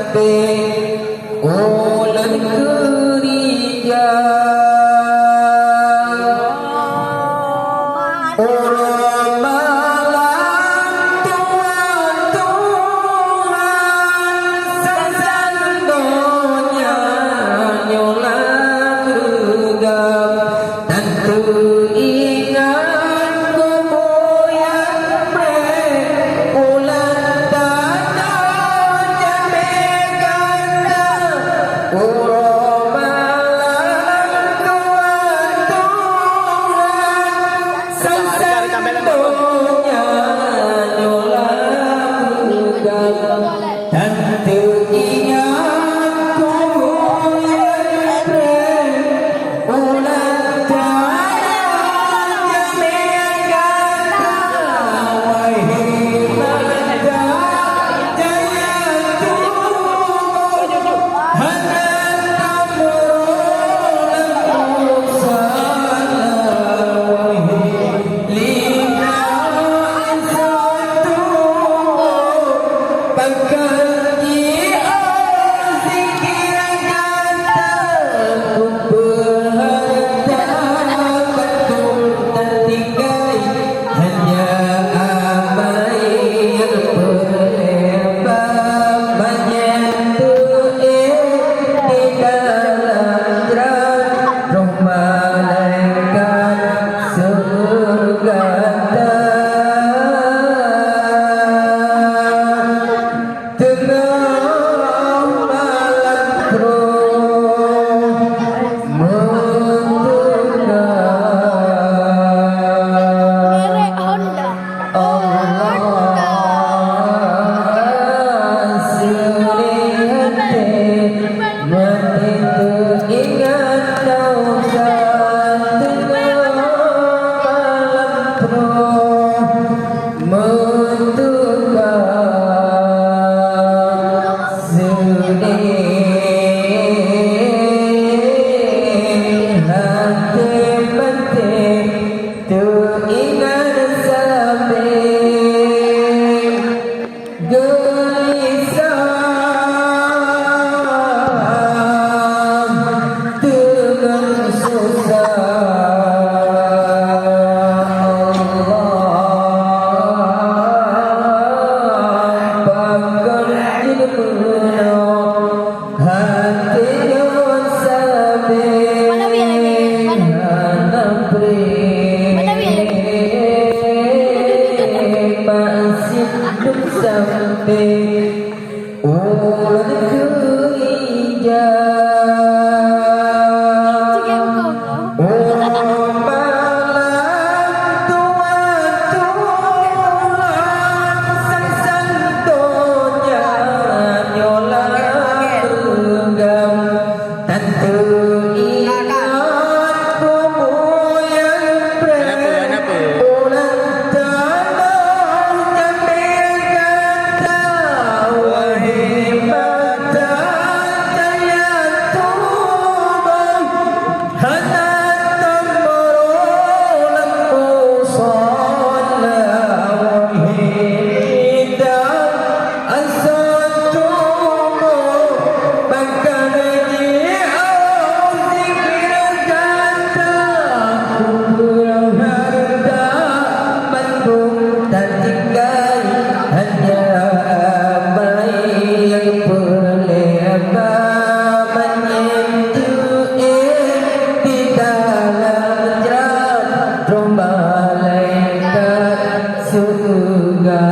sampai ulang kerja orang malam Tuhan sasang donya nyolang regam dan teringat kemoyang brek ulang tanah jamekanda orang malam Tuhan sasang donya nyolang regam dan teringat kemoyang brek ulang tanah jamekanda wahai mada jaya tubuh hanan kamulang salah wahai lina satu pangkaji zikir kata berharta betul tertinggal hanya amai yang berlebar menyentuh di dalam terang roh malaikat surga tengah malam terus Merek Honda. Allah silihate mati teringat kau tengah malam terus menduga sedih hati mati teringat sampai gelisah dengan susah Allah bangga ilmu hati yang sampai masih hidup sampai ulang kerja orang malam Tuhan sasang donya nyolang regam dan teringat kemoyang brek ulang tanah jamekanda wahai mata jaya tubuh hanan merolang usana wahai dan asal tubuh bakal zikir kata kurang harta Bandung tertinggal hanya amai yang berlebar menyentuh di dalam jerat roh malaikat surga